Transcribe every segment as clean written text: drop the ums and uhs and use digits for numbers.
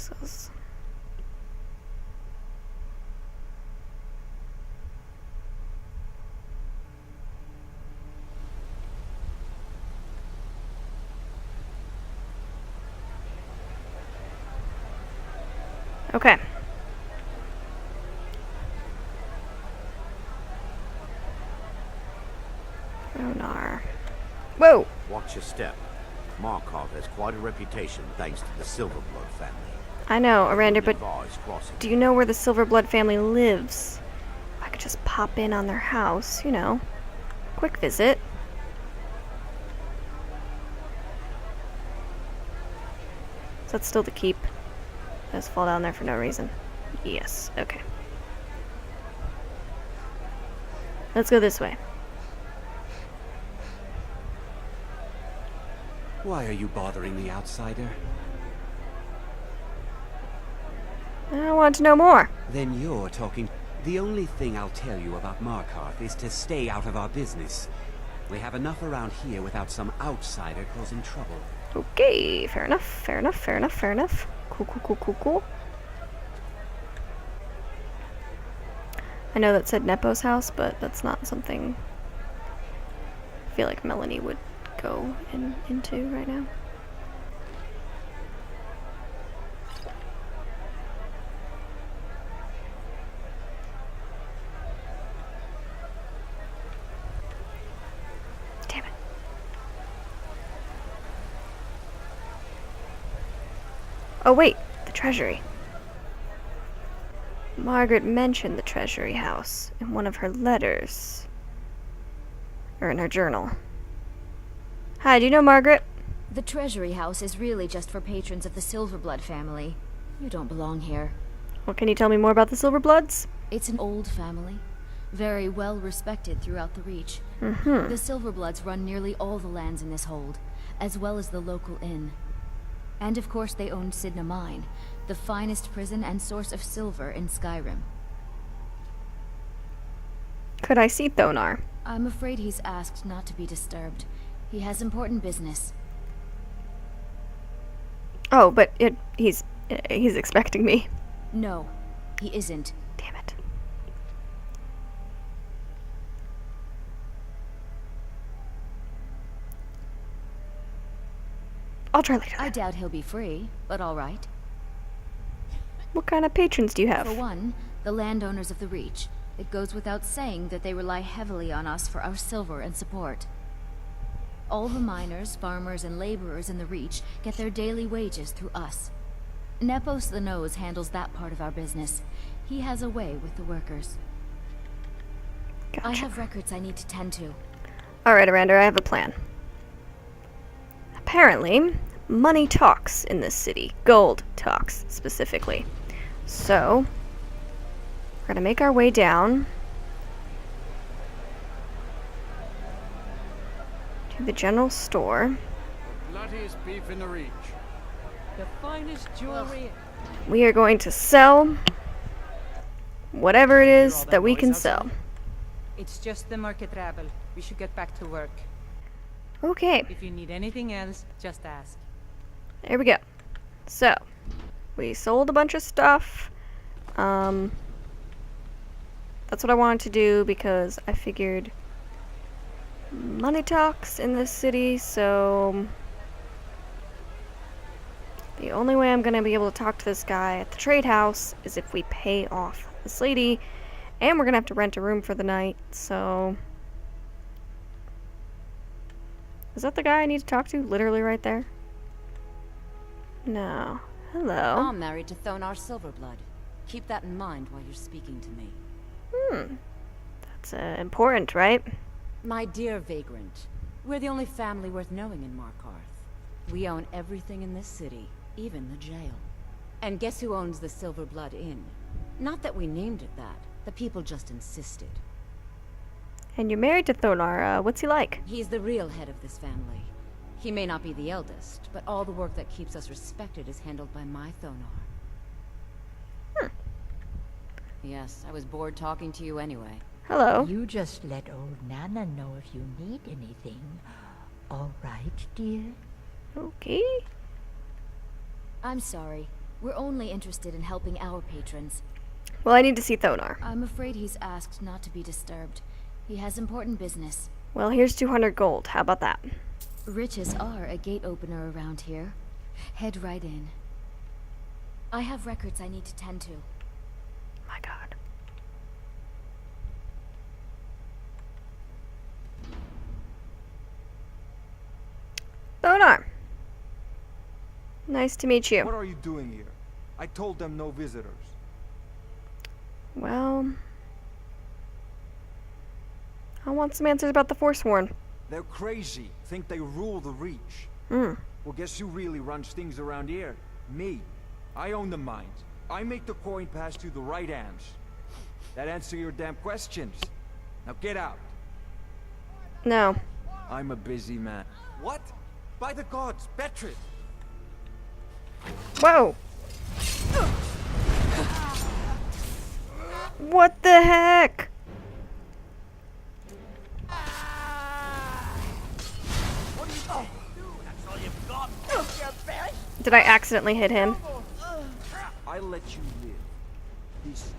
places. Okay. Ronar. Whoa! Watch your step. Markov has quite a reputation thanks to the Silverblood family. I know, Aranda, but Advise crossing. do you know where the Silverblood family lives? I could just pop in on their house, you know. Quick visit. Is that still the keep? Just fall down there for no reason. Yes, okay. Let's go this way. Why are you bothering the outsider? I want to know more. Then you're talking. The only thing I'll tell you about Markarth is to stay out of our business. We have enough around here without some outsider causing trouble. Okay, fair enough, fair enough, fair enough, fair enough. Cool, cool, cool, cool, cool. I know that said Nepo's house, but that's not something I feel like Melanie would go into right now. Damn it. Oh wait, the treasury. Margaret mentioned the treasury house in one of her letters. Or in her journal. Hi, do you know Margaret? The treasury house is really just for patrons of the Silverblood family. You don't belong here. Well, can you tell me more about the Silverbloods? It's an old family, very well respected throughout the Reach. Mm-hmm. The Silverbloods run nearly all the lands in this hold, as well as the local inn. And of course they own Sidna Mine, the finest prison and source of silver in Skyrim. Could I see Thonar? I'm afraid he's asked not to be disturbed. He has important business. Oh, but he's expecting me. No, he isn't. Damn it. I'll try later. I doubt he'll be free, but all right. What kind of patrons do you have? For one, the landowners of the Reach. It goes without saying that they rely heavily on us for our silver and support. All the miners, farmers, and laborers in the Reach get their daily wages through us. Nepos the Nose handles that part of our business. He has a way with the workers. Gotcha. I have records I need to tend to. Alright, Aranda, I have a plan. Apparently, money talks in this city. Gold talks, specifically. So, we're gonna make our way down to the general store. Bloodiest beef in the Reach. The finest jewelry. We are going to sell whatever it is that we can sell. It's just the market rabble. We should get back to work. Okay, If you need anything else, just ask. there we go. So, we sold a bunch of stuff. That's what I wanted to do because I figured money talks in this city, so the only way I'm gonna be able to talk to this guy at the trade house is if we pay off this lady, and we're gonna have to rent a room for the night, so... Is that the guy I need to talk to? Literally right there? No. Hello. I'm married to Thonar Silverblood. Keep that in mind while you're speaking to me. That's important, right? My dear Vagrant, we're the only family worth knowing in Markarth. We own everything in this city, even the jail. And guess who owns the Silverblood Inn? Not that we named it that. The people just insisted. And you're married to Thonar. What's he like? He's the real head of this family. He may not be the eldest, but all the work that keeps us respected is handled by my Thonar. Yes, I was bored talking to you anyway. Hello. You just let old Nana know if you need anything. All right, dear? Okay. I'm sorry. We're only interested in helping our patrons. Well, I need to see Thonar. I'm afraid he's asked not to be disturbed. He has important business. Well, here's 200 gold. How about that? Riches are a gate opener around here. Head right in. I have records I need to tend to. My God. Thonar. Nice to meet you. What are you doing here? I told them no visitors. Well, I want some answers about the Forsworn. They're crazy. Think they rule the Reach. Hmm. Well, guess who really runs things around here? Me. I own the mines. I make the coin pass to the right hands. That answer your damn questions. Now get out. No. I'm a busy man. What? By the gods, Betrid! Whoa. What the heck? Did I accidentally hit him? I let you live. This time.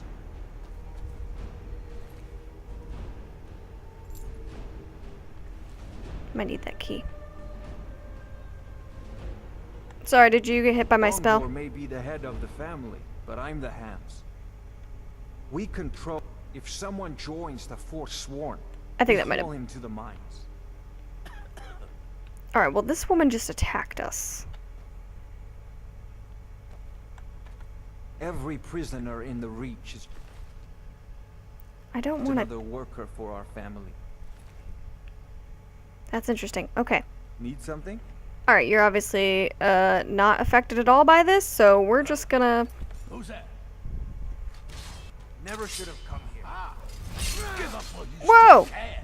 Might need that key. Sorry, did you get hit by my spell? Longboard may be the head of the family, but I'm the hands. We control. If someone joins the Forsworn, I think we that might haul have. him to the mines. Alright, well, this woman just attacked us. Every prisoner in the Reach is I don't want to. another worker for our family. That's interesting. Okay. Need something? Alright, you're obviously not affected at all by this, so we're just gonna. Who's that? Never should have come here. Give up while you Whoa! still can.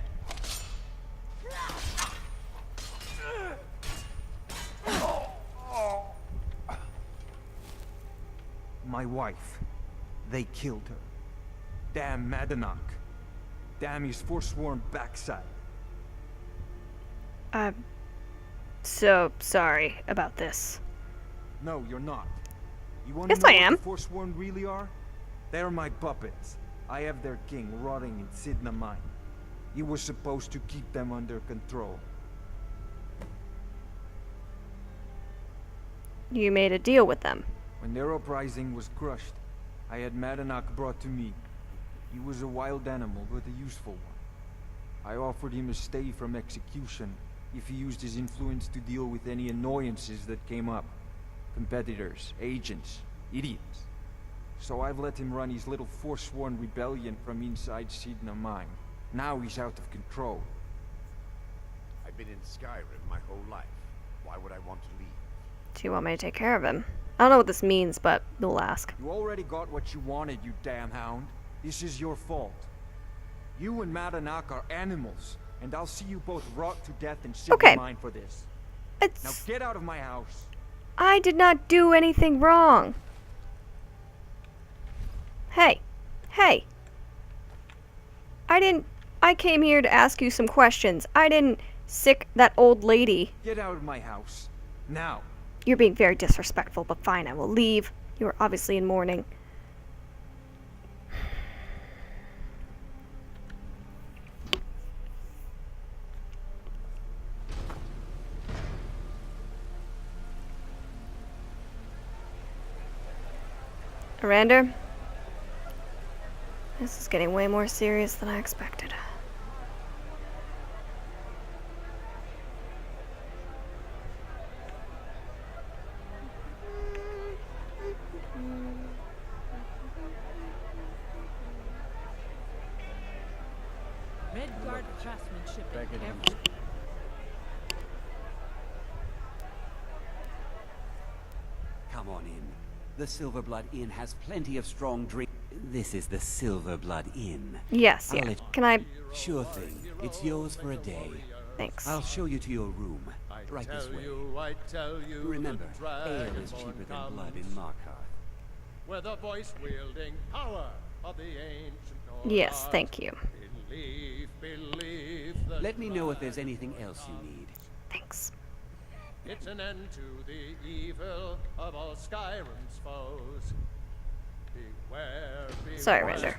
My wife. They killed her. Damn Madanach. Damn his Forsworn backside. I'm so sorry about this. No, you're not. You want Yes, to know I am. what the Forsworn really are? They're my puppets. I have their king rotting in Sidna Mine. He was supposed to keep them under control. You made a deal with them. When their uprising was crushed, I had Madanach brought to me. He was a wild animal, but a useful one. I offered him a stay from execution if he used his influence to deal with any annoyances that came up. Competitors, agents, idiots. So I've let him run his little Forsworn rebellion from inside Sidna Mine. Now he's out of control. I've been in Skyrim my whole life. Why would I want to leave? Do you want me to take care of him? I don't know what this means, but we'll ask. You already got what you wanted, you damn hound. This is your fault. You and Madanach are animals, and I'll see you both rot to death in Sidna Okay. Mine for this. It's. Now get out of my house. I did not do anything wrong. Hey. Hey. I came here to ask you some questions. I didn't sick that old lady. Get out of my house. Now. You're being very disrespectful, but fine, I will leave. You are obviously in mourning. Arander? This is getting way more serious than I expected. Redguard craftsmanship Back and at him. every... Come on in. The Silverblood Inn has plenty of strong drink. This is the Silverblood Inn. Yes, yeah. I'll let- Can I? Sure thing. It's yours for a day. Thanks. I'll show you to your room. Right this way. I tell you, Remember, the ale is Dragonborn cheaper than comes, blood in Markarth. with the voice-wielding power of the ancient Yes, gods. thank you. Believe the Let me know if there's anything else you need. Thanks. It's an end to the evil of all Skyrim's foes. Beware, beware. Sorry, Render.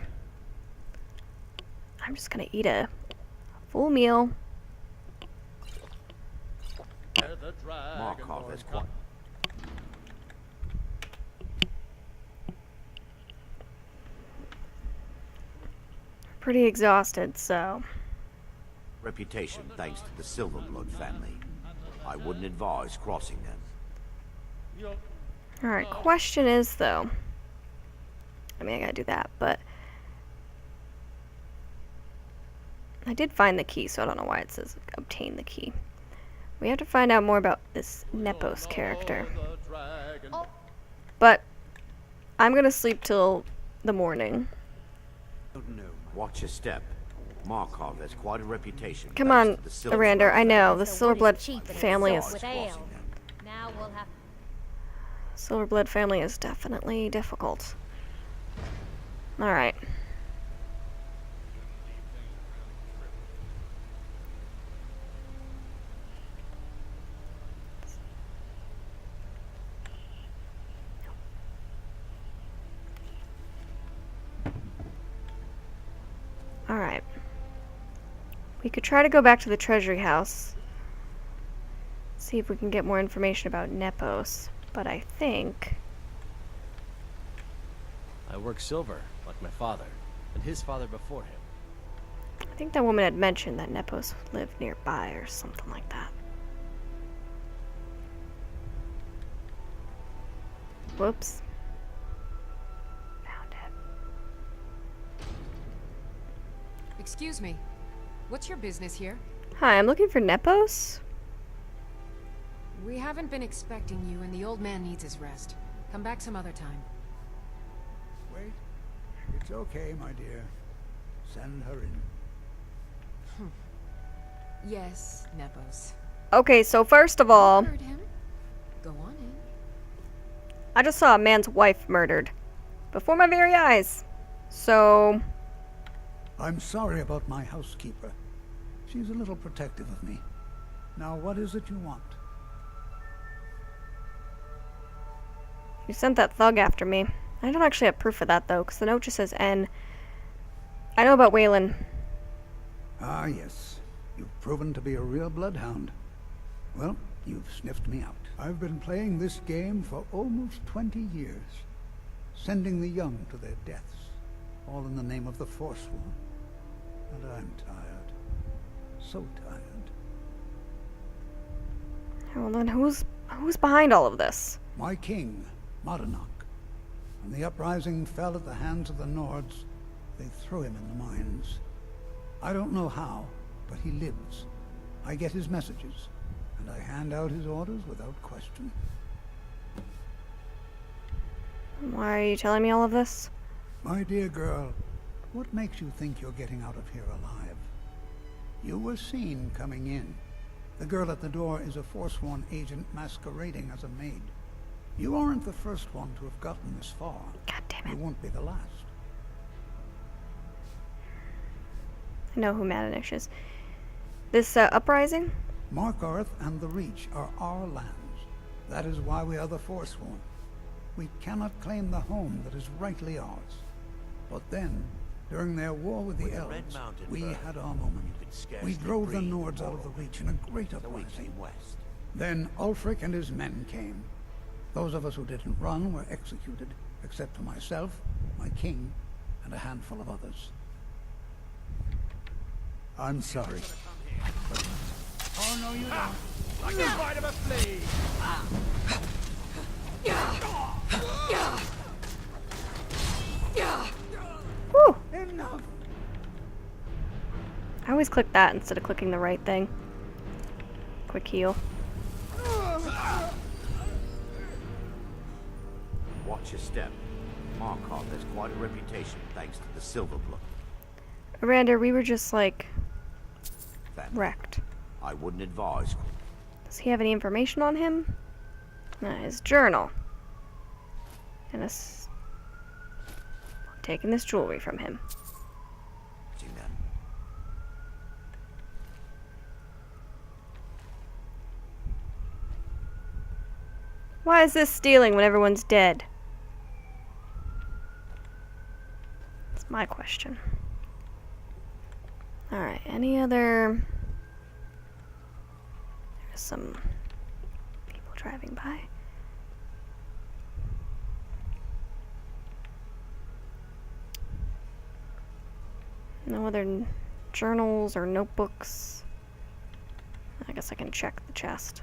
I'm just gonna eat a full meal. The Markov dragonborn has come. Pretty exhausted, so reputation thanks to the Silverblood family. I wouldn't advise crossing them. alright, question is though. I mean, I gotta do that, but I did find the key, so I don't know why it says obtain the key. We have to find out more about this Nepos character. But I'm gonna sleep till the morning. Watch your step. Markov has quite a reputation. Come thanks on, to the Silverblood Arander, I know, the So what is Silverblood cheap and family Advise is... crossing them. Now we'll have... Silverblood family is definitely difficult. Alright. Alright. We could try to go back to the treasury house. See if we can get more information about Nepos. But I think... I work silver, like my father, and his father before him. I think that woman had mentioned that Nepos lived nearby or something like that. Whoops. Found it. Excuse me. What's your business here? Hi, I'm looking for Nepos. We haven't been expecting you, and the old man needs his rest. Come back some other time. Wait. It's okay, my dear. Send her in. Yes, Nepos. Okay, so first of all, Heard him. Go on in. I just saw a man's wife murdered. Before my very eyes. So... I'm sorry about my housekeeper. She's a little protective of me. Now, what is it you want? You sent that thug after me. I don't actually have proof of that, though, because the note just says N. I know about Waylon. Ah, yes. You've proven to be a real bloodhound. Well, you've sniffed me out. I've been playing this game for almost 20 years. Sending the young to their deaths. All in the name of the Forsworn. And I'm tired. So tired. Well, then who's behind all of this? My king, Modernach. When the uprising fell at the hands of the Nords, they threw him in the mines. I don't know how, but he lives. I get his messages, and I hand out his orders without question. Why are you telling me all of this? My dear girl, what makes you think you're getting out of here alive? You were seen coming in. The girl at the door is a Forsworn agent masquerading as a maid. You aren't the first one to have gotten this far. God damn You it. won't be the last. I know who Madanish is. This uprising? Markarth and the Reach are our lands. That is why we are the Forsworn. We cannot claim the home that is rightly ours. But then, during their war with the Elves, we had our moment. We drove the Nords out of the Reach in a great uprising. Then Ulfric and his men came. Those of us who didn't run were executed, except for myself, my king, and a handful of others. I'm sorry. Oh, no, you don't. Like the bite of a flea. Whew! Enough! I always click that instead of clicking the right thing. Quick heal. Watch your step. Markov has quite a reputation thanks to the Silverblood Arander, we were just like family. wrecked. I wouldn't advise. Does he have any information on him? His journal. And taking this jewelry from him. crossing them. Why is this stealing when everyone's dead? That's my question. Alright, any other... There's some people driving by. No other journals or notebooks. I guess I can check the chest.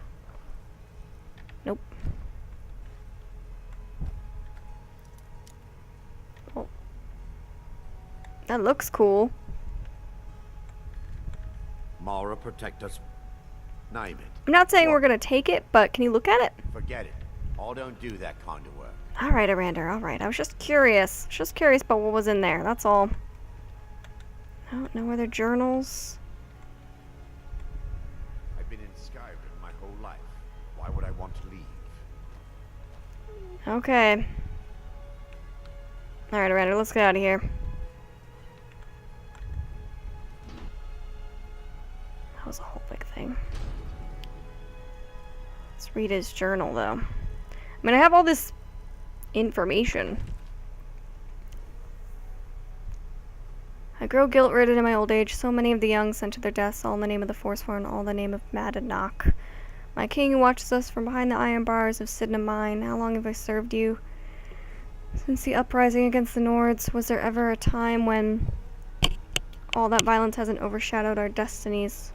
Nope. Oh. That looks cool. Mara, protect us. Name it. I'm not saying we're gonna take it, but can you look at it? Forget it. I don't do that kind of work. Alright, Arander, alright. I was just curious. Just curious about what was in there, that's all. No other journals. I've been in Skyrim my whole life. Why would I want to leave? Okay. Alright, Arander, let's get out of here. That was a whole big thing. Let's read his journal, though. I mean, I have all this information. I grow guilt-ridden in my old age. So many of the young sent to their deaths, all in the name of the Forsworn, all in the name of Madanach. My king who watches us from behind the iron bars of Sidna Mine, how long have I served you? Since the uprising against the Nords, was there ever a time when all that violence hasn't overshadowed our destinies?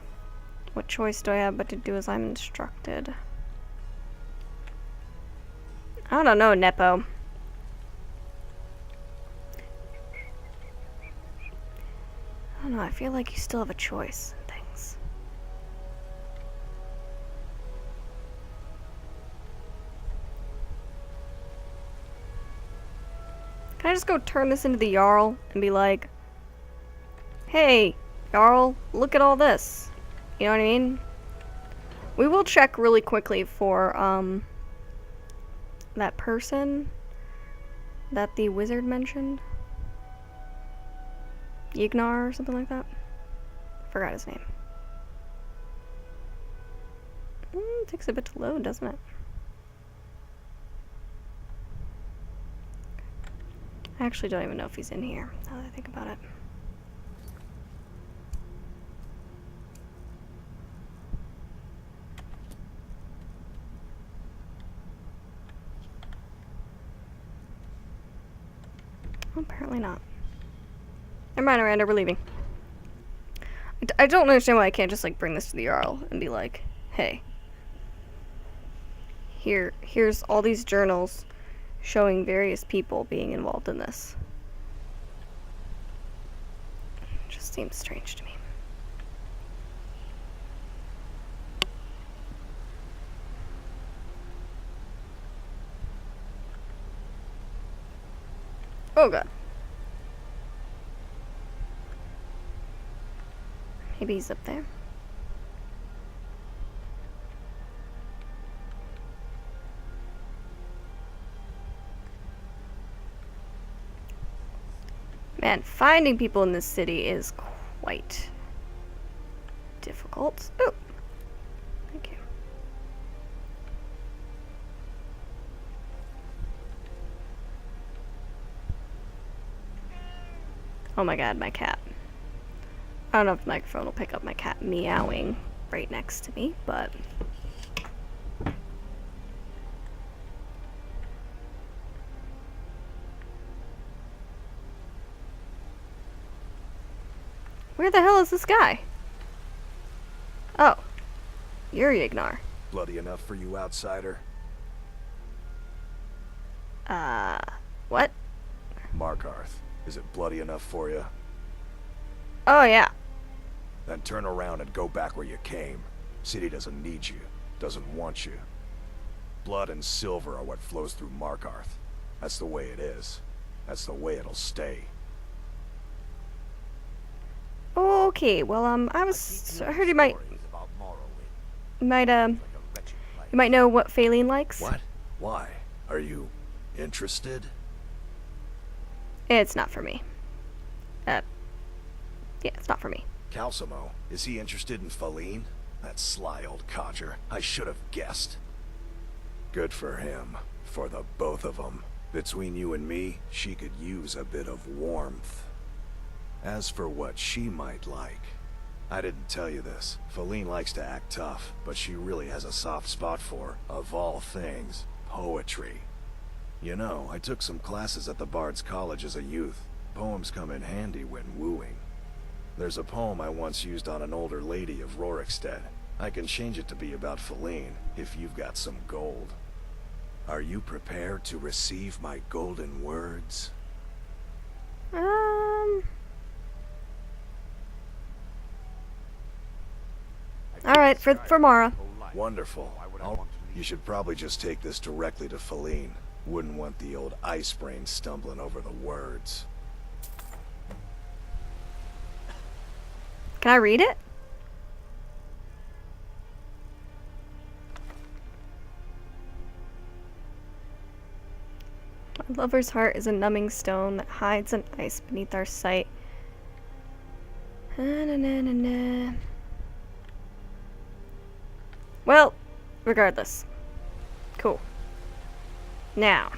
What choice do I have but to do as I'm instructed? I don't know, Nepo. I don't know, I feel like you still have a choice in things. Can I just go turn this into the Jarl and be like, hey, Jarl, look at all this. You know what I mean? We will check really quickly for, that person that the wizard mentioned. Yignar or something like that. Forgot his name. Takes a bit to load, doesn't it? I actually don't even know if he's in here, now that I think about it. Apparently not. Never mind, Miranda, we're leaving. I don't understand why I can't just, like, bring this to the Jarl and be like, hey, here's all these journals showing various people being involved in this. It just seems strange to me. Oh god. Maybe he's up there. Man, finding people in this city is quite difficult. Oh, thank you. Oh my god, my cat. I don't know if the microphone will pick up my cat meowing right next to me, but... Where the hell is this guy? Oh. You're Yignar. Bloody enough for you, outsider? What? Markarth, is it bloody enough for you? Oh, yeah. Then turn around and go back where you came. City doesn't need you, doesn't want you. Blood and silver are what flows through Markarth. That's the way it is. That's the way it'll stay. Okay, well, I heard you might, you might know what Phaline likes. What? Why? Are you interested? It's not for me. Yeah, it's not for me. Calcimo, is he interested in Phaline? That sly old codger. I should have guessed. Good for him. For the both of them. Between you and me, she could use a bit of warmth. As for what she might like, I didn't tell you this. Feline likes to act tough, but she really has a soft spot for, of all things, poetry. You know, I took some classes at the Bard's College as a youth. Poems come in handy when wooing. There's a poem I once used on an older lady of Rorikstead. I can change it to be about Feline, if you've got some gold. Are you prepared to receive my golden words? Alright, for Mara. Wonderful. You should probably just take this directly to Feline. Wouldn't want the old ice brain stumbling over the words. Can I read it? My lover's heart is a numbing stone that hides an ice beneath our sight. Na-na-na-na-na. Well, regardless. Cool. Now.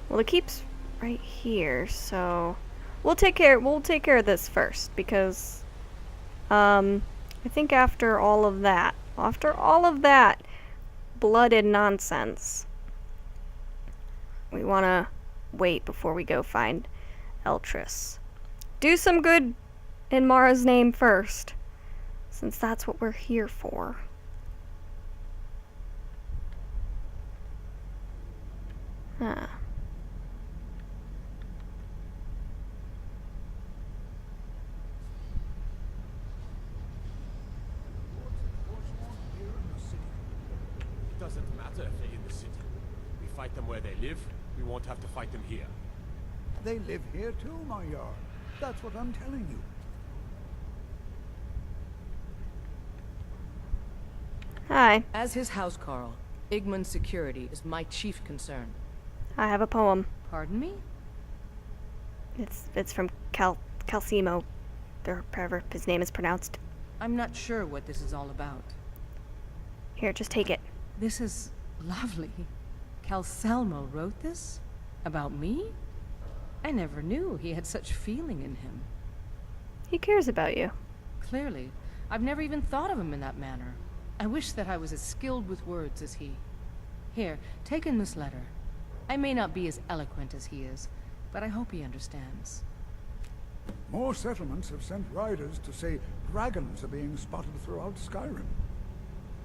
Well, it keeps right here, so we'll take care of this first, because I think after all of that blooded nonsense, we want to wait before we go find Eltress. Do some good in Mara's name first, since that's what we're here for. Huh. It doesn't matter if they're in the city. We fight them where they live, we won't have to fight them here. They live here too, my yard. That's what I'm telling you. Hi. As his housecarl, Igman's security is my chief concern. I have a poem. Pardon me? It's from Calcimo, or however his name is pronounced. I'm not sure what this is all about. Here, just take it. This is lovely. Calcelmo wrote this? About me? I never knew he had such feeling in him. He cares about you. Clearly. I've never even thought of him in that manner. I wish that I was as skilled with words as he. Here, take in this letter. I may not be as eloquent as he is, but I hope he understands. More settlements have sent riders to say dragons are being spotted throughout Skyrim.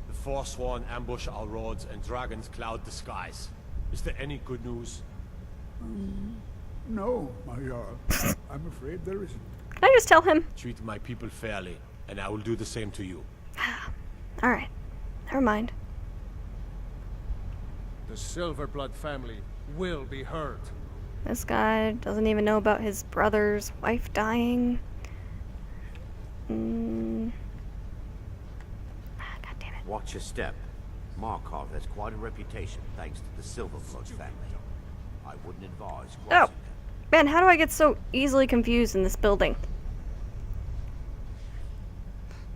The Forsworn ambush our roads and dragons cloud the skies. Is there any good news? No, my yard. I'm afraid there isn't. Can I just tell him? Treat my people fairly, and I will do the same to you. Alright. Never mind. The Silverblood family will be hurt. This guy doesn't even know about his brother's wife dying. God damn it. Watch your step. Markov has quite a reputation thanks to the Silverblood family. I wouldn't advise crossing them. Man, how do I get so easily confused in this building?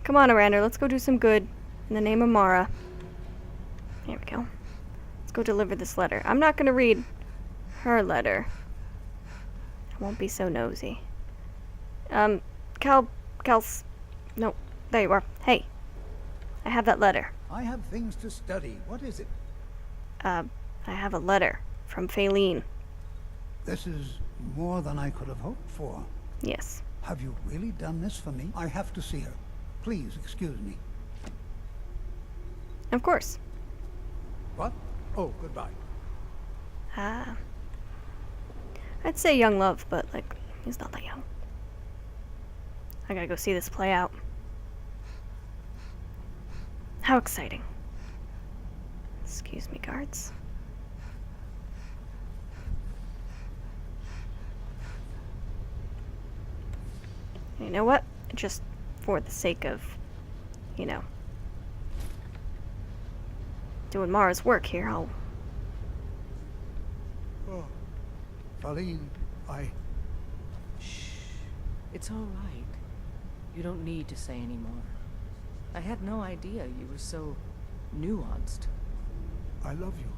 Come on, Arander, let's go do some good in the name of Mara. Here we go. Let's go deliver this letter. I'm not gonna read her letter. I won't be so nosy. No, there you are. Hey, I have that letter. I have things to study. What is it? I have a letter from Feline. This is more than I could have hoped for. Yes. Have you really done this for me? I have to see her. Please excuse me. Of course. What? Oh, goodbye. I'd say young love, but, like, he's not that young. I gotta go see this play out. How exciting. Excuse me, guards. You know what? Just for the sake of, you know, doing Mara's work here, I'll... Oh, Feline, Shh. It's all right. You don't need to say any more. I had no idea you were so nuanced. I love you.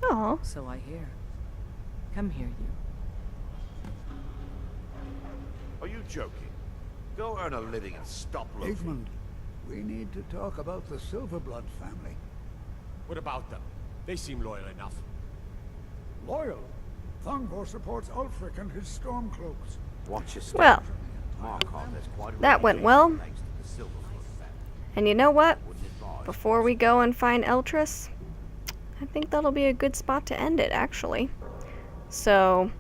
Oh. So I hear. Come here, you. Are you joking? Go earn a living and stop loafing. Igmund, we need to talk about the Silverblood family. What about them? They seem loyal enough. Loyal? Thungor supports Ulfric and his Stormcloaks. Watch your step. Well, Markarth has quite a that went reputation well. thanks to the Silverblood family. And you know what? Wouldn't advise Before we go and find Eltrys, I think that'll be a good spot to end it, actually. So,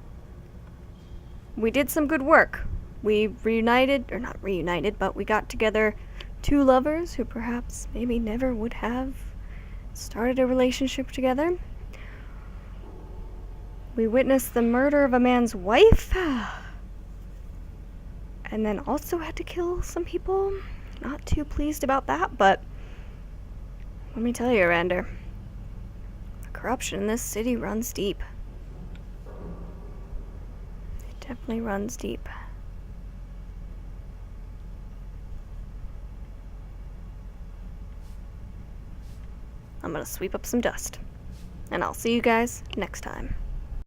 we did some good work. We reunited, or not reunited, but we got together two lovers who perhaps maybe never would have started a relationship together. We witnessed the murder of a man's wife, and then also had to kill some people. Not too pleased about that, but let me tell you, Rander, the corruption in this city runs deep. It definitely runs deep. I'm gonna sweep up some dust, and I'll see you guys next time.